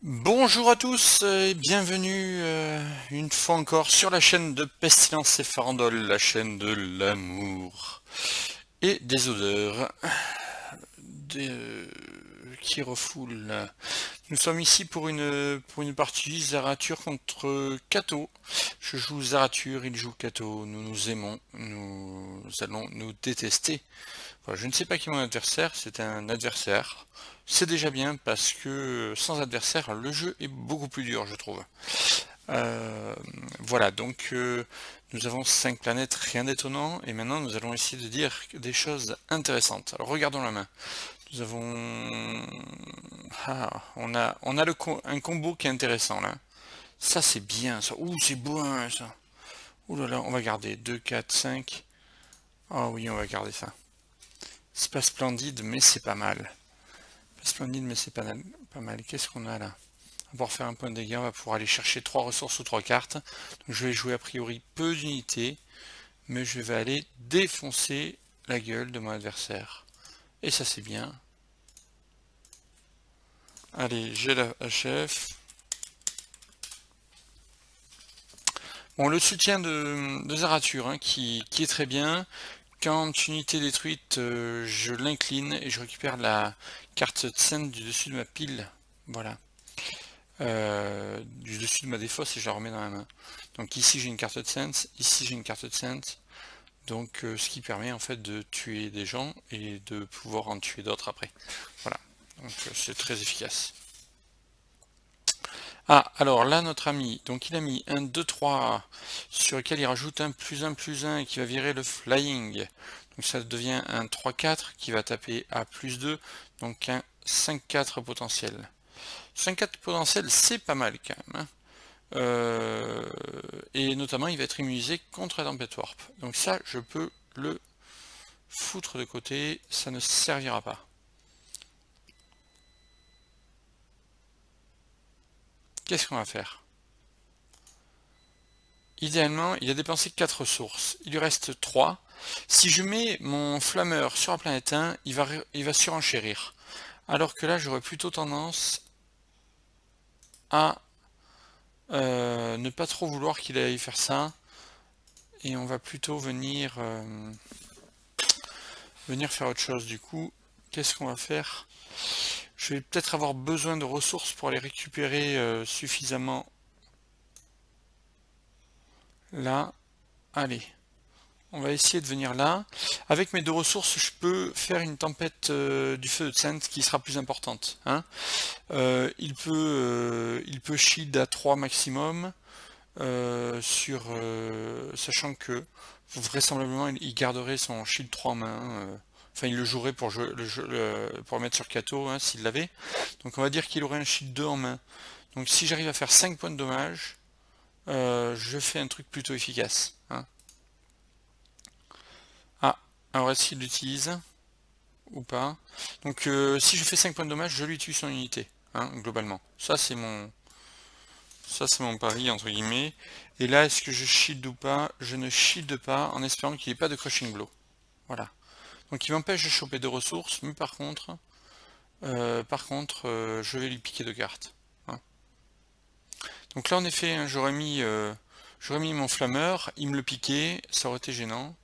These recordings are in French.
Bonjour à tous et bienvenue une fois encore sur la chaîne de Pestilence et Farandole, la chaîne de l'amour et des odeurs qui refoulent. Nous sommes ici pour une partie Zeratur contre Kato. Je joue Zeratur, il joue Kato, nous nous aimons, nous allons nous détester. Voilà, je ne sais pas qui est mon adversaire, c'est un adversaire. C'est déjà bien parce que sans adversaire, le jeu est beaucoup plus dur, je trouve. Voilà, donc nous avons 5 planètes, rien d'étonnant, et maintenant nous allons essayer de dire des choses intéressantes. Alors regardons la main. Nous avons... on a un combo qui est intéressant là. Ça c'est bien, ça. Ouh, c'est beau hein, ça. Ouh là là, on va garder 2, 4, 5. Ah oui, on va garder ça. C'est pas splendide, mais c'est pas mal. Pas splendide, mais c'est pas mal. Qu'est-ce qu'on a là? On va pouvoir faire un point de dégâts, on va pouvoir aller chercher 3 ressources ou 3 cartes. Donc je vais jouer a priori peu d'unités, mais je vais aller défoncer la gueule de mon adversaire. Et ça c'est bien. Allez, j'ai la HF. Bon, le soutien de Zeratur, hein, qui est très bien. Quand unité détruite, je l'incline et je récupère la carte Tsend du dessus de ma pile. Voilà. Du dessus de ma défausse et je la remets dans la main. Donc ici j'ai une carte de sense, ici j'ai une carte de sense. Donc ce qui permet en fait de tuer des gens et de pouvoir en tuer d'autres après. Voilà. Donc c'est très efficace. Ah, alors là, notre ami, donc il a mis un 2, 3, sur lequel il rajoute un plus 1 et qui va virer le flying. Donc ça devient un 3, 4 qui va taper à plus 2, donc un 5, 4 potentiel. 5, 4 potentiel, c'est pas mal quand même. Hein. Et notamment, il va être immunisé contre la tempête warp. Donc ça, je peux le foutre de côté, ça ne servira pas. Qu'est-ce qu'on va faire? Idéalement, il a dépensé 4 ressources. Il lui reste 3. Si je mets mon flammeur sur la planète 1, il va surenchérir. Alors que là, j'aurais plutôt tendance à ne pas trop vouloir qu'il aille faire ça. Et on va plutôt venir faire autre chose. Du coup, qu'est-ce qu'on va faire? Je vais peut-être avoir besoin de ressources pour les récupérer suffisamment. Là, allez. On va essayer de venir là. Avec mes 2 ressources, je peux faire une tempête du feu de Tsent qui sera plus importante. Hein. Il peut shield à 3 maximum, sachant que vraisemblablement il garderait son shield 3 en main. Enfin, il le jouerait pour le mettre sur Kato, hein, s'il l'avait. Donc on va dire qu'il aurait un shield 2 en main. Donc si j'arrive à faire 5 points de dommage, je fais un truc plutôt efficace. Hein. Ah, alors est-ce qu'il l'utilise ou pas? Donc si je fais 5 points de dommage, je lui tue son unité, hein, globalement. Ça c'est mon pari entre guillemets. Et là, est-ce que je shield ou pas? Je ne shield pas en espérant qu'il n'y ait pas de crushing blow. Voilà. Donc il m'empêche de choper de ressources, mais par contre, je vais lui piquer 2 cartes. Hein. Donc là en effet, hein, j'aurais mis mon flammeur, il me le piquait, ça aurait été gênant.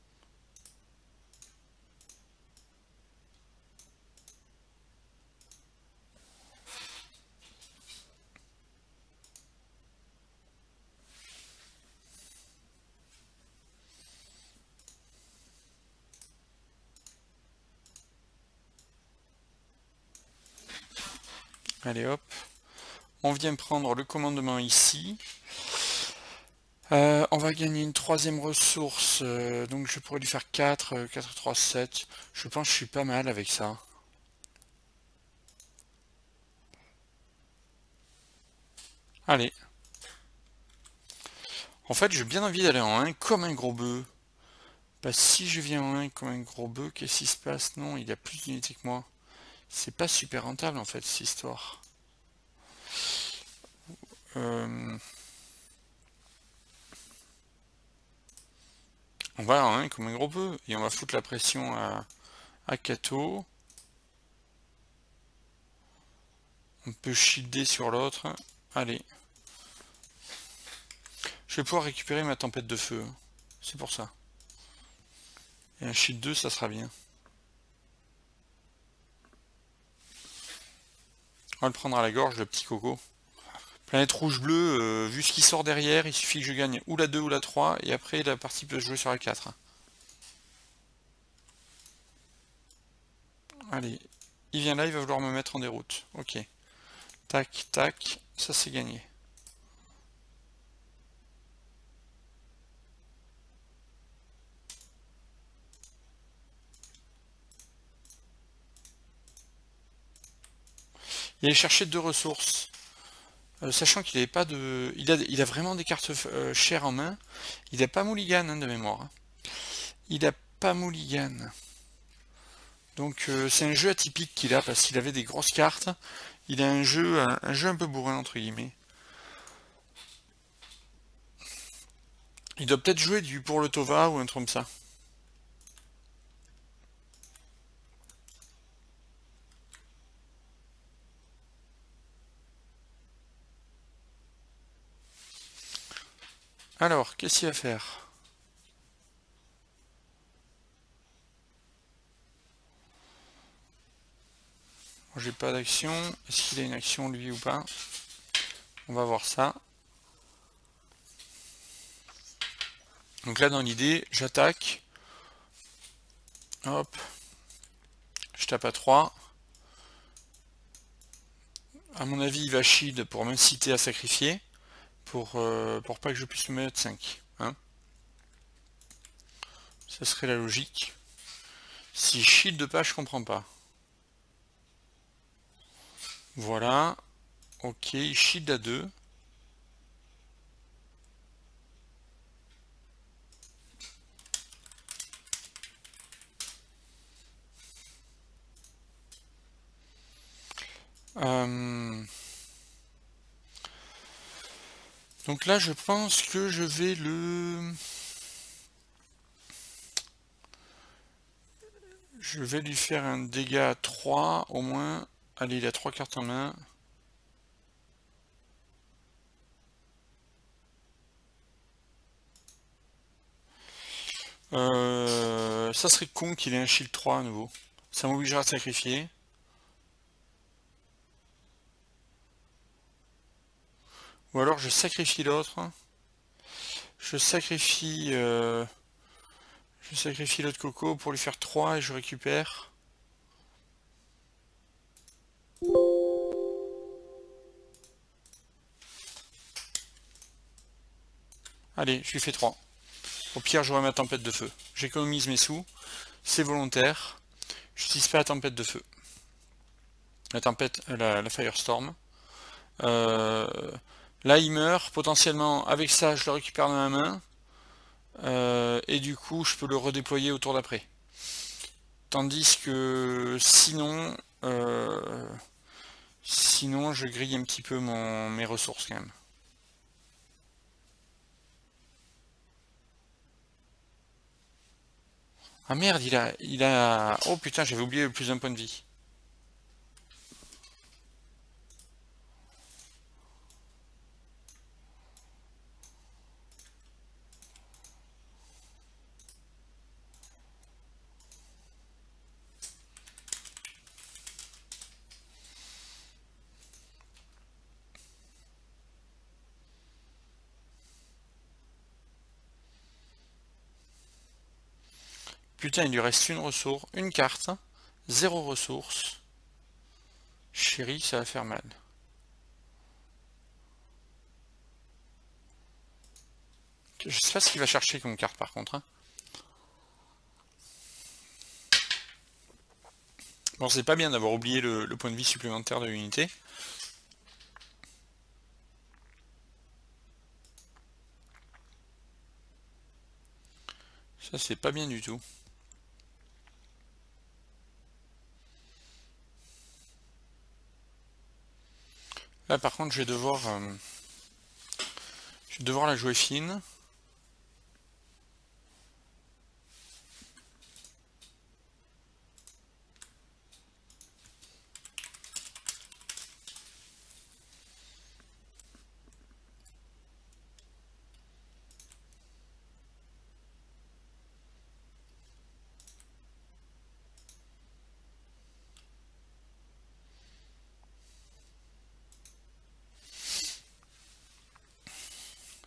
Allez hop. On vient prendre le commandement ici. On va gagner une 3e ressource, donc je pourrais lui faire 4, 4, 3, 7. Je pense que je suis pas mal avec ça. Allez. En fait, j'ai bien envie d'aller en 1 comme un gros bœuf. Bah, si je viens en 1 comme un gros bœuf, qu'est-ce qui se passe? Non, il a plus d'unités que moi. C'est pas super rentable en fait, cette histoire. On va en 1 comme un gros bœuf. Et on va foutre la pression à Kato. On peut shielder sur l'autre. Allez. Je vais pouvoir récupérer ma tempête de feu. C'est pour ça. Et un shield 2, ça sera bien. On va le prendre à la gorge, le petit coco. Planète rouge-bleu, vu ce qui sort derrière, il suffit que je gagne ou la 2 ou la 3, et après la partie peut se jouer sur la 4. Allez, il vient là, il va vouloir me mettre en déroute. Ok. Tac, tac, ça c'est gagné. Il allait chercher 2 ressources. Sachant qu'il n'avait pas de... Il a vraiment des cartes chères en main. Il n'a pas mulligan hein, de mémoire. Il n'a pas mulligan. Donc c'est un jeu atypique qu'il a parce qu'il avait des grosses cartes. Il a un jeu un peu bourrin entre guillemets. Il doit peut-être jouer du pour le Tova ou un truc comme ça. Alors, qu'est-ce qu'il va faire? J'ai pas d'action. Est-ce qu'il a une action lui ou pas? On va voir ça. Donc là dans l'idée, j'attaque. Hop. Je tape à 3. À mon avis, il va shield pour m'inciter à sacrifier. Pour pas que je puisse me mettre 5. Hein. Ça serait la logique. Si shield pas, je comprends pas. Voilà. Ok, il shield à 2. Donc là, je pense que je vais le... Je vais lui faire un dégât à 3 au moins. Allez, il a 3 cartes en main. Ça serait con qu'il ait un shield 3 à nouveau. Ça m'obligera à sacrifier. Ou alors je sacrifie l'autre. Je sacrifie l'autre coco pour lui faire 3 et je récupère. Allez, je lui fais 3. Au pire, j'aurai ma tempête de feu. J'économise mes sous. C'est volontaire. Je n'utilise pas la tempête de feu. La tempête, la Firestorm. Là, il meurt. Potentiellement, avec ça, je le récupère dans ma main. Et du coup, je peux le redéployer au tour d'après. Tandis que sinon, je grille un petit peu mes ressources quand même. Ah merde, il a... Oh putain, j'avais oublié le plus d'un point de vie. Putain, il lui reste une ressource, une carte, 0 ressources. Chérie, ça va faire mal. Je sais pas ce qu'il va chercher comme carte par contre. Hein. Bon, c'est pas bien d'avoir oublié le point de vie supplémentaire de l'unité. Ça, c'est pas bien du tout. Là, par contre, je vais devoir la jouer fine.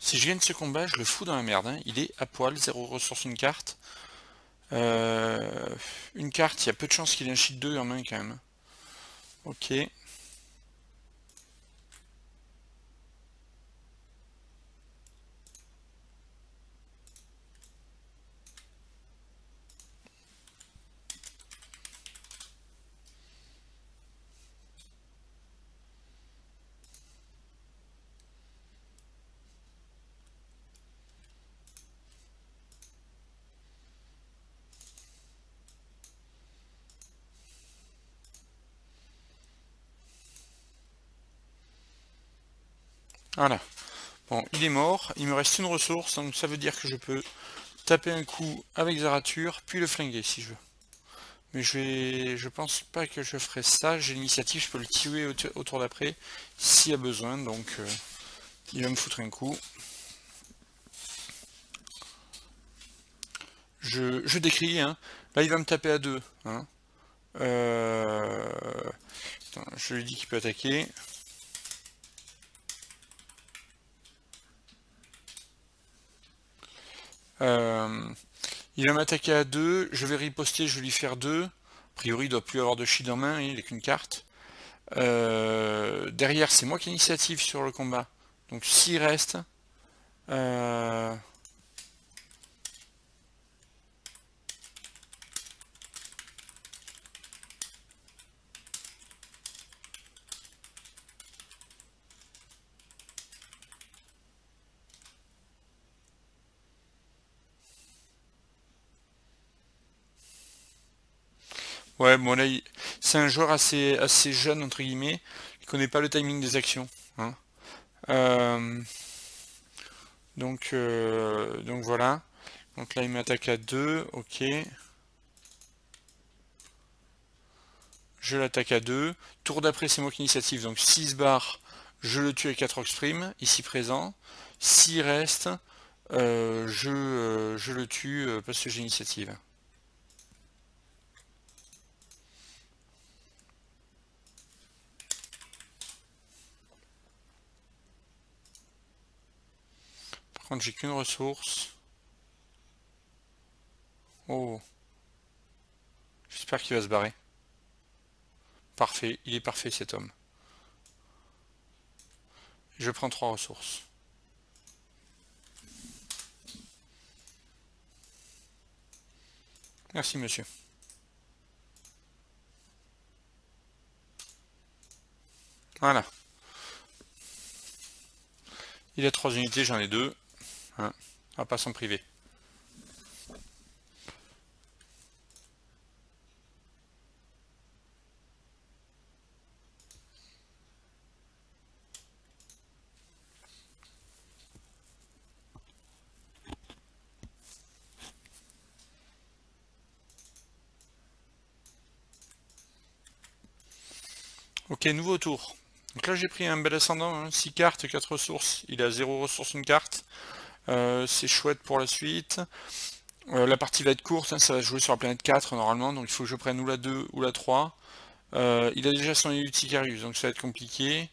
Si je gagne ce combat, je le fous dans la merde, hein. Il est à poil, 0 ressources, une carte. Une carte, il y a peu de chances qu'il ait un shield 2 en main quand même. Ok. Voilà. Bon, il est mort, il me reste une ressource, donc ça veut dire que je peux taper un coup avec Zeratur, puis le flinguer si je veux. Mais je pense pas que je ferai ça, j'ai l'initiative, je peux le tuer au tour d'après, s'il y a besoin, donc il va me foutre un coup. Je décris, hein. Là il va me taper à 2. Hein. Attends, je lui dis qu'il peut attaquer. Il va m'attaquer à 2, je vais riposter, je vais lui faire 2. A priori, il doit plus avoir de shield en main, il n'est qu'une carte. Derrière, c'est moi qui ai l'initiative sur le combat. Donc s'il reste... Ouais, bon là, c'est un joueur assez jeune, entre guillemets. Il connaît pas le timing des actions. Hein. Donc voilà. Donc là, il m'attaque à 2, ok. Je l'attaque à 2. Tour d'après, c'est moi qui initiative. Donc 6 barres, je le tue avec 4 Oxprime, ici présent. S'il reste, je le tue parce que j'ai initiative. Par contre, j'ai qu'une ressource. Oh. J'espère qu'il va se barrer. Parfait, il est parfait cet homme. Je prends 3 ressources. Merci monsieur. Voilà. Il a 3 unités, j'en ai 2. Hein. On va pas s'en priver. Ok, nouveau tour. Donc là j'ai pris un bel ascendant, hein, 6 cartes, 4 ressources. Il a 0 ressources, une carte. C'est chouette pour la suite. La partie va être courte, hein, ça va se jouer sur la planète 4 normalement, donc il faut que je prenne ou la 2 ou la 3. Il a déjà son Uticarius, donc ça va être compliqué.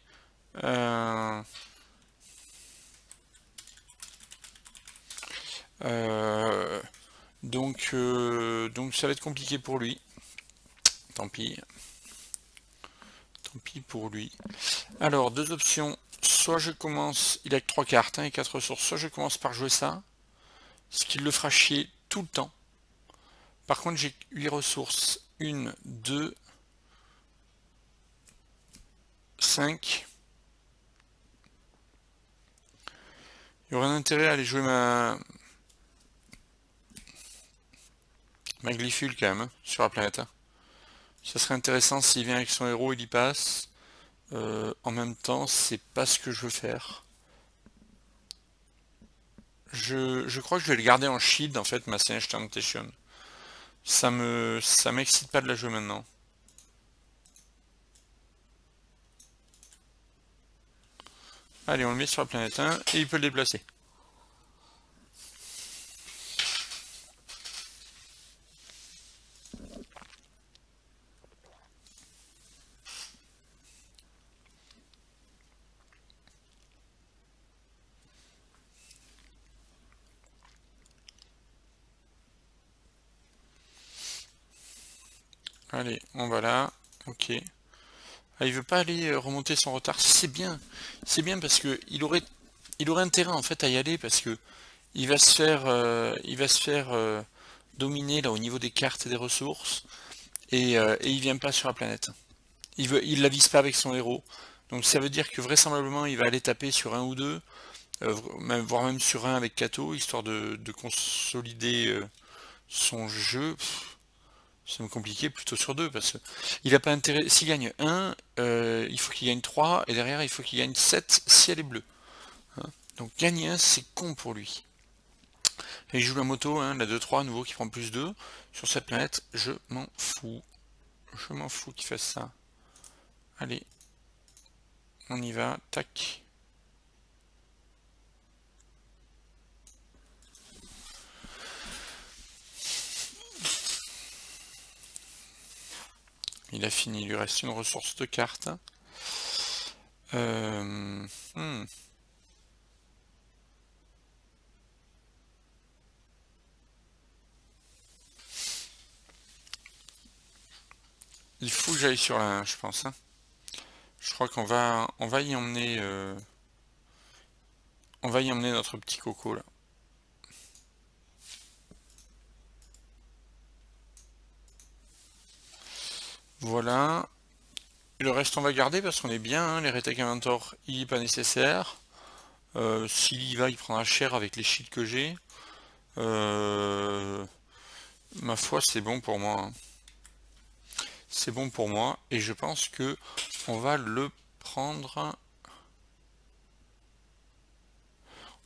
Donc ça va être compliqué pour lui. Tant pis. Tant pis pour lui. Alors, deux options. Soit je commence, il a que 3 cartes hein, et 4 ressources, soit je commence par jouer ça, ce qui le fera chier tout le temps. Par contre, j'ai 8 ressources. 1, 2, 5. Il y aurait un intérêt à aller jouer ma Glyphule quand même, hein, sur la planète. Hein. Ça serait intéressant s'il vient avec son héros, il y passe. En même temps, c'est pas ce que je veux faire. Je crois que je vais le garder en shield en fait, ma Singe Temptation. Ça m'excite pas de la jouer maintenant. Allez, on le met sur la planète 1 et il peut le déplacer. Allez, on va là. Ok. Ah, il veut pas aller remonter son retard. C'est bien. C'est bien parce que il aurait intérêt en fait à y aller parce que il va se faire dominer là au niveau des cartes et des ressources et il vient pas sur la planète. Il la vise pas avec son héros. Donc ça veut dire que vraisemblablement il va aller taper sur un ou deux, voire même sur un avec Kato, histoire de consolider son jeu. C'est compliqué, plutôt sur deux, parce que il a pas intérêt. S'il gagne un, il faut qu'il gagne 3 et derrière il faut qu'il gagne 7 si elle est bleue. Hein. Donc gagner un, c'est con pour lui. Et il joue la moto, hein, la 2-3 à nouveau qui prend plus 2. Sur cette planète, je m'en fous. Je m'en fous qu'il fasse ça. Allez, on y va, tac. Il a fini, il lui reste une ressource de carte. Euh, hmm. Il faut que j'aille sur la 1, je pense. Hein. Je crois on va y emmener, on va y emmener notre petit coco là. Voilà. Et le reste on va garder parce qu'on est bien. Hein. Les Retake Inventor, il n'est pas nécessaire. S'il y va, il prendra cher avec les shields que j'ai. Ma foi, c'est bon pour moi. Hein. C'est bon pour moi. Et je pense que on va le prendre.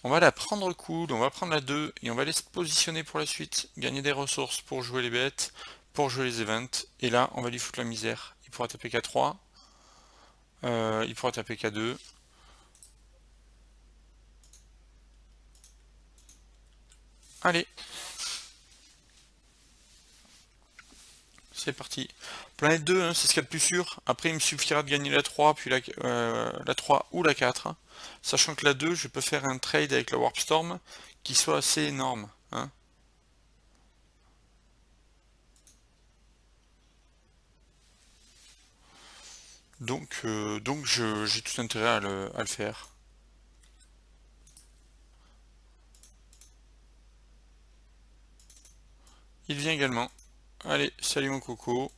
On va la prendre cool, on va prendre la 2 et on va aller se positionner pour la suite. Gagner des ressources pour jouer les bêtes, pour jouer les events. Et là, on va lui foutre la misère. Il pourra taper K3. Il pourra taper K2. Allez. C'est parti. Planète 2, hein, c'est ce qu'il y a de plus sûr. Après, il me suffira de gagner la 3, puis la 3 ou la 4. Hein. Sachant que la 2, je peux faire un trade avec la Warp Storm qui soit assez énorme. Hein. Donc j'ai tout intérêt à le faire. Il vient également. Allez, salut mon coco.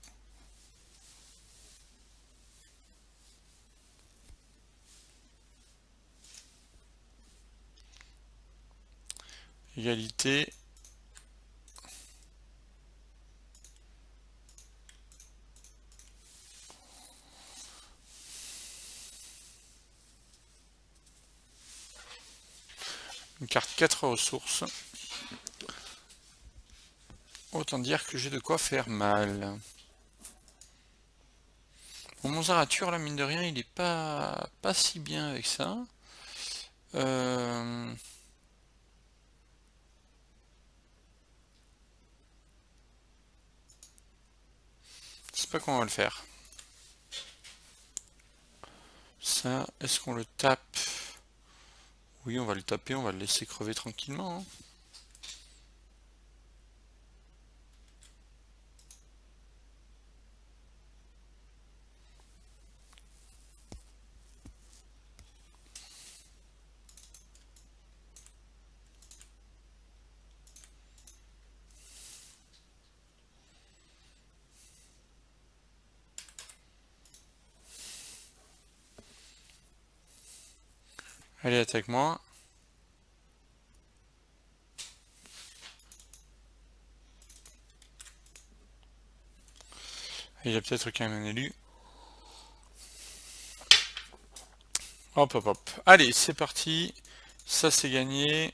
Égalité. Une carte 4 ressources. Autant dire que j'ai de quoi faire mal. Bon, mon Zaratur, là, mine de rien, il est pas si bien avec ça. Je sais pas comment on va le faire. Ça, est-ce qu'on le tape? Oui, on va le taper, on va le laisser crever tranquillement. Hein. Allez, attaque-moi. Il a peut-être quand même un élu. Hop, hop, hop. Allez, c'est parti. Ça, c'est gagné.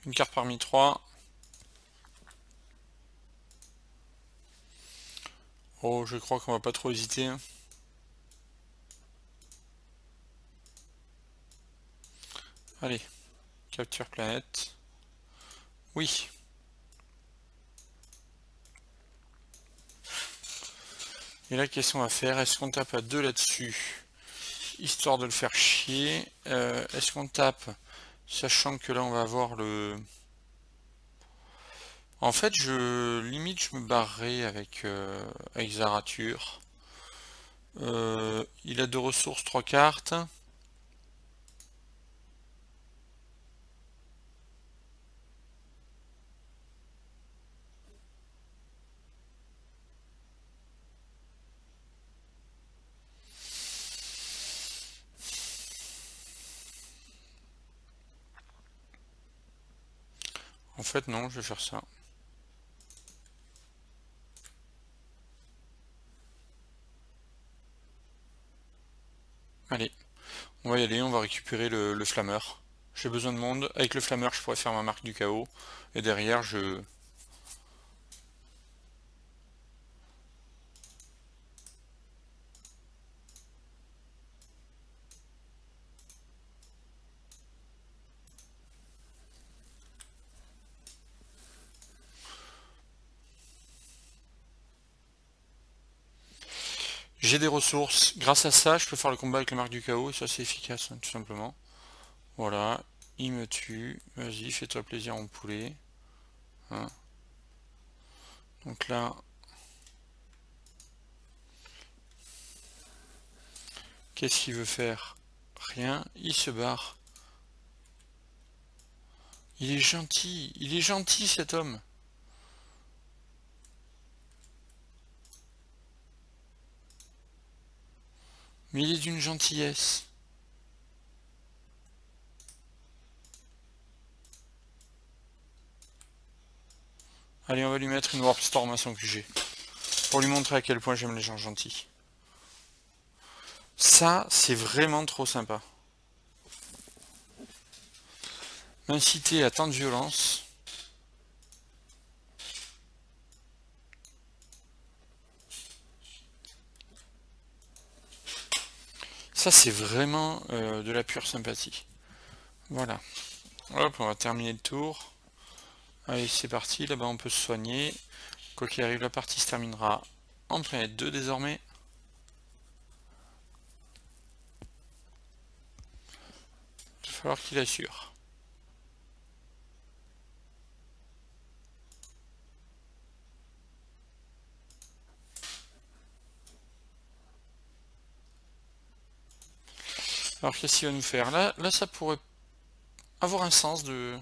Une carte parmi 3. Oh, je crois qu'on va pas trop hésiter. Hein. Allez, capture planète. Oui. Et là, qu'est-ce qu'on va faire? Est-ce qu'on tape à 2 là-dessus? Histoire de le faire chier. Est-ce qu'on tape, sachant que là, on va avoir le... En fait, limite, je me barrerai avec Zarathur. Il a de ressources 3 cartes. En fait, non, je vais faire ça. Allez, on va y aller, on va récupérer le flammeur. J'ai besoin de monde. Avec le flammeur, je pourrais faire ma marque du chaos. Et derrière, j'ai des ressources. Grâce à ça, je peux faire le combat avec la marque du chaos. Et ça, c'est efficace, hein, tout simplement. Voilà, il me tue. Vas-y, fais-toi plaisir, mon poulet. Hein. Donc là, qu'est-ce qu'il veut faire? Rien, il se barre. Il est gentil cet homme. Mais il est d'une gentillesse. Allez, on va lui mettre une Warp Storm à son QG. Pour lui montrer à quel point j'aime les gens gentils. Ça, c'est vraiment trop sympa. M'inciter à tant de violence. Ça, c'est vraiment de la pure sympathie. Voilà. Hop, on va terminer le tour. Allez, c'est parti. Là-bas, on peut se soigner. Quoi qu'il arrive, la partie se terminera en planète 2 désormais. Il va falloir qu'il assure. Alors, qu'est-ce qu'il va nous faire? Là, ça pourrait avoir un sens de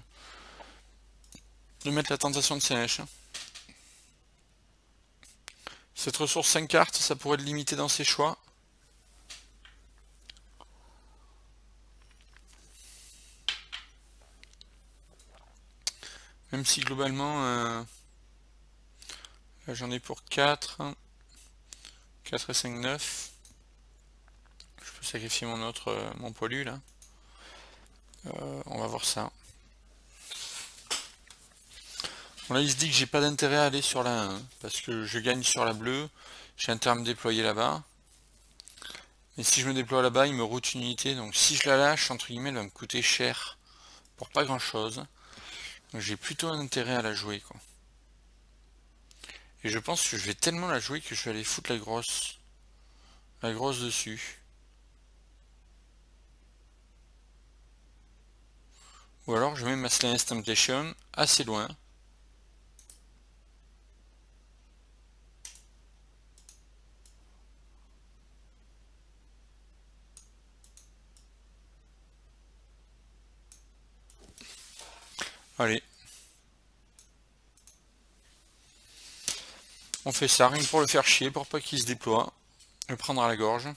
mettre la tentation de Sèche. Cette ressource 5 cartes, ça pourrait le limiter dans ses choix. Même si globalement, là j'en ai pour 4. 4 et 5, 9. Je peux sacrifier mon autre, mon poilu là. On va voir ça. Bon, là il se dit que j'ai pas d'intérêt à aller sur la 1, parce que je gagne sur la bleue, j'ai intérêt à me déployer là-bas. Mais si je me déploie là-bas, il me route une unité, donc si je la lâche, entre guillemets, elle va me coûter cher pour pas grand-chose. Donc j'ai plutôt un intérêt à la jouer, quoi. Et je pense que je vais tellement la jouer que je vais aller foutre la grosse dessus. Ou alors je mets ma Slane's Temptation assez loin. Allez. On fait ça, rien que pour le faire chier, pour pas qu'il se déploie. Le prendre à la gorge.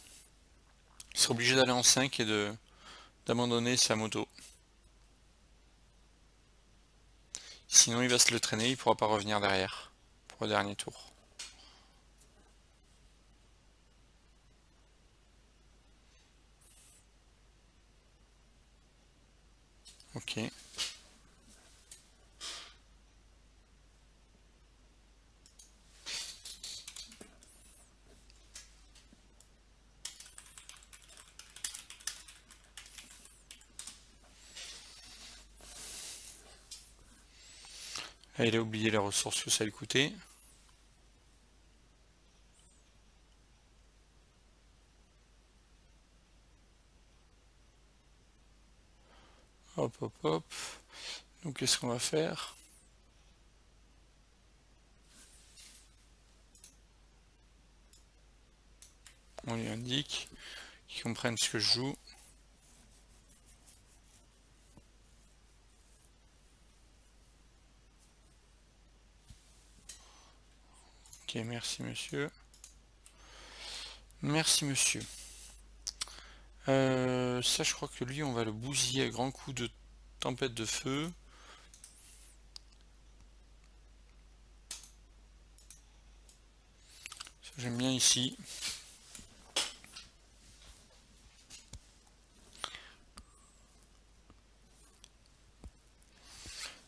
Il sera obligé d'aller en 5 et d'abandonner sa moto. Sinon il va se le traîner, il pourra pas revenir derrière. Pour le dernier tour. Ok. Ah, il a oublié les ressources que ça lui coûtait. Hop hop hop. Donc qu'est-ce qu'on va faire? On lui indique, qu'ils comprennent ce que je joue. Ok, merci monsieur. Merci monsieur. Ça je crois que lui on va le bousiller à grands coups de tempête de feu. Ça j'aime bien ici.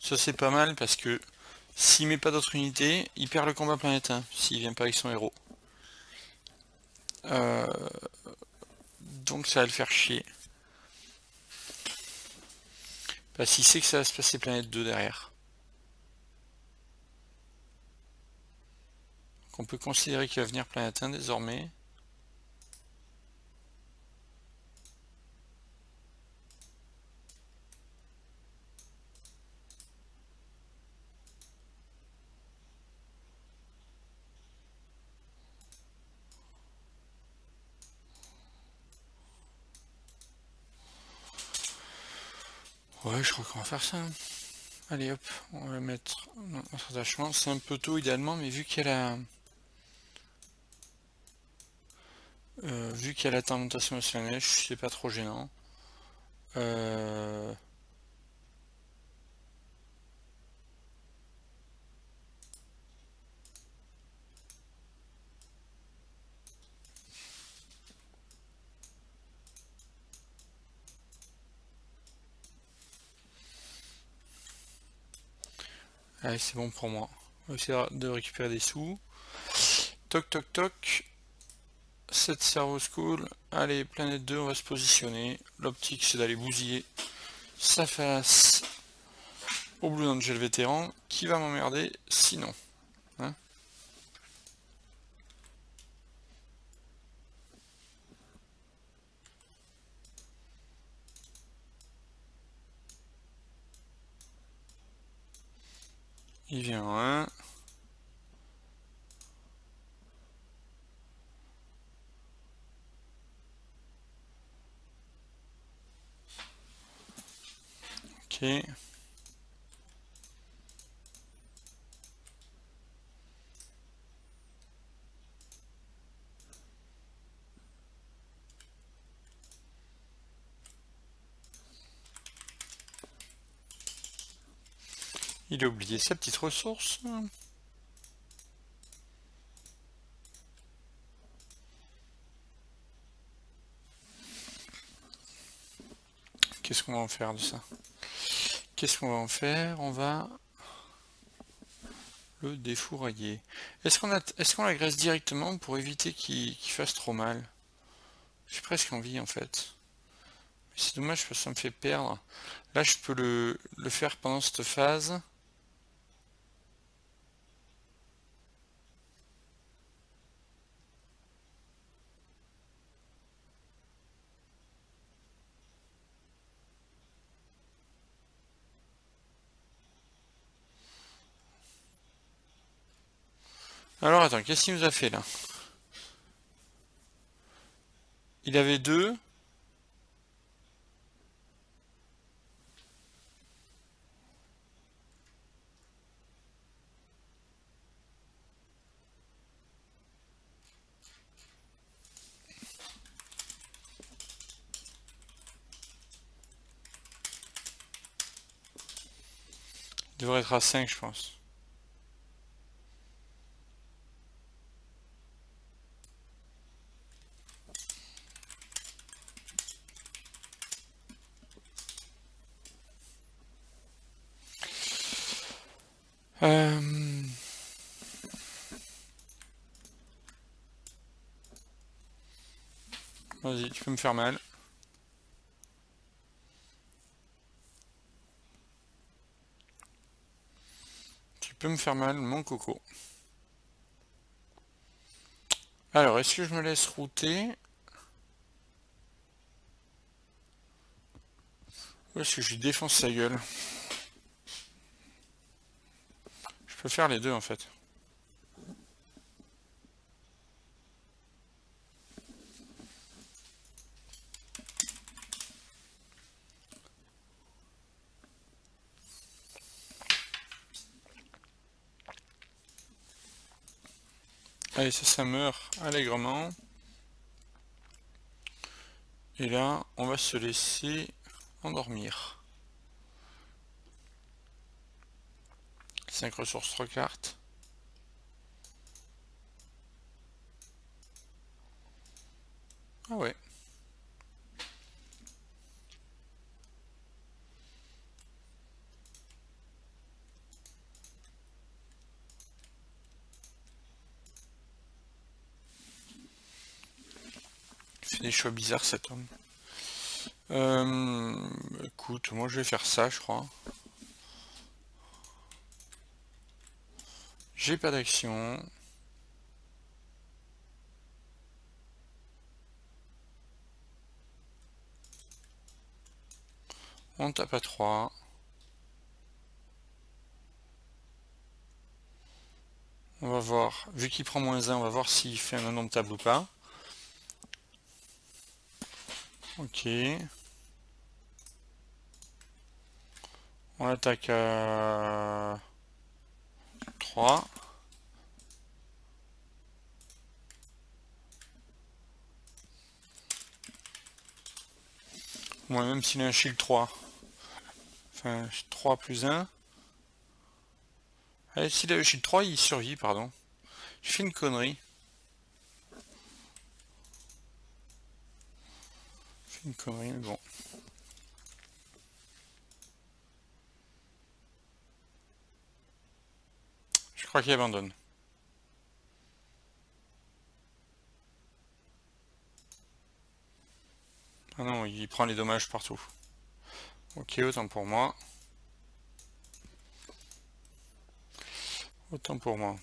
Ça c'est pas mal parce que s'il met pas d'autres unités, il perd le combat planète 1 s'il vient pas avec son héros. Donc ça va le faire chier. Parce qu'il sait que ça va se passer planète 2 derrière. Donc on peut considérer qu'il va venir planète 1 désormais. Ouais, je crois qu'on va faire ça. Allez hop, on va mettre notre attachement. C'est un peu tôt idéalement, mais vu qu'il y a la tentation sur la neige, c'est pas trop gênant. Allez, c'est bon pour moi. On va essayer de récupérer des sous. Toc toc toc. 7 Servo School. Allez, planète 2, on va se positionner. L'optique, c'est d'aller bousiller sa face au Blue Angel vétéran, qui va m'emmerder sinon. Hein, il vient en 1. Ok. Il a oublié sa petite ressource. Qu'est-ce qu'on va en faire de ça? Qu'est-ce qu'on va en faire? On va le défourailler. Est-ce qu'on l'agresse directement pour éviter qu'il fasse trop mal? J'ai presque envie en fait. Mais c'est dommage parce que ça me fait perdre. Là je peux le faire pendant cette phase. Alors attends, qu'est-ce qu'il nous a fait là? Il avait 2. Il devrait être à 5 je pense. Vas-y, tu peux me faire mal. Tu peux me faire mal, mon coco. Alors, est-ce que je me laisse router? Ou est-ce que je lui défonce sa gueule? Je peux faire les deux en fait. Allez, ça meurt allègrement. Et là, on va se laisser endormir. 5 ressources, 3 cartes. Ah ouais. Il fait des choix bizarres cet homme. Écoute, moi je vais faire ça, je crois. J'ai pas d'action. On tape à 3. On va voir, vu qu'il prend -1, on va voir s'il fait un indomptable ou pas. Ok. On attaque à 3. Moi, même s'il a un shield 3. Enfin, 3 plus 1. Allez, s'il a le shield 3, il survit, pardon. J'ai fait une connerie. J'ai fait une connerie, mais bon. Je crois qu'il abandonne. Ah non, il prend les dommages partout. Ok, autant pour moi. Autant pour moi.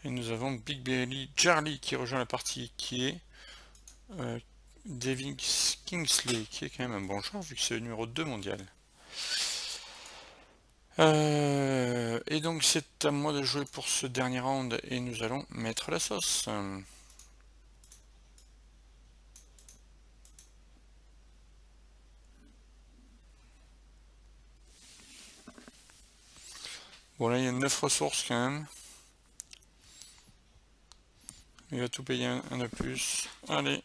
Et nous avons Big Belly Charlie qui rejoint la partie, qui est Devin Kingsley, qui est quand même un bon joueur vu que c'est le numéro 2 mondial. Et donc c'est à moi de jouer pour ce dernier round et nous allons mettre la sauce. Bon là il y a 9 ressources quand même. Il va tout payer un de plus. Allez.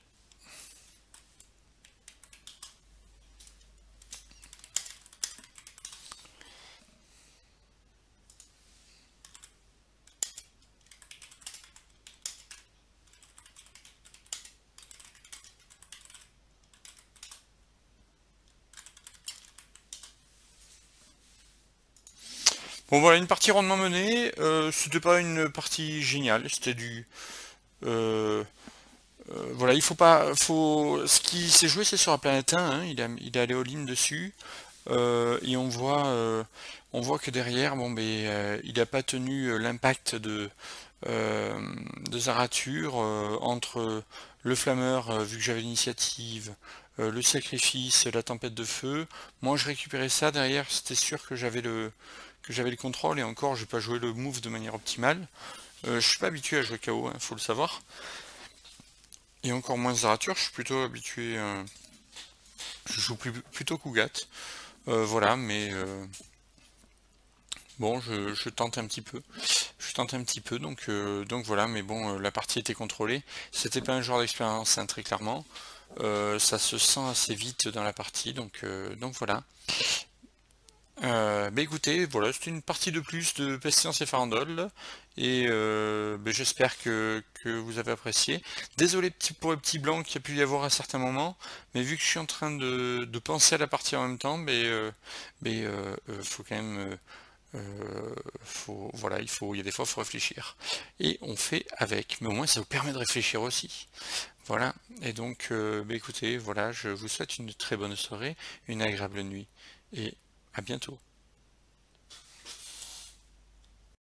Bon voilà, une partie rondement menée. C'était pas une partie géniale, c'était du... voilà, il faut pas... Ce qui s'est joué c'est sur la planète 1, hein, il est allé all-in dessus. Et on voit que derrière, bon, il n'a pas tenu l'impact de Zarathur entre le flammeur, vu que j'avais l'initiative, le sacrifice, la tempête de feu. Moi, je récupérais ça derrière, c'était sûr que j'avais le contrôle. Et encore, j'ai pas joué le move de manière optimale. Je suis pas habitué à jouer KO, hein, faut le savoir. Et encore moins Zarathur, je suis plutôt habitué. Je joue plutôt Cougat. Voilà, mais bon, je tente un petit peu. Je tente un petit peu, donc voilà, mais bon, la partie était contrôlée. C'était pas un joueur d'expérience, hein, très clairement. Ça se sent assez vite dans la partie, donc voilà. Écoutez, voilà, c'était une partie de plus de Pestilence et Farandole, et j'espère que vous avez apprécié. Désolé pour les petits blancs qu'il y a pu y avoir à certains moments, mais vu que je suis en train de penser à la partie en même temps, faut quand même... voilà, il y a des fois, il faut réfléchir. Et on fait avec, mais au moins ça vous permet de réfléchir aussi. Voilà, et donc, écoutez, voilà, je vous souhaite une très bonne soirée, une agréable nuit, et à bientôt.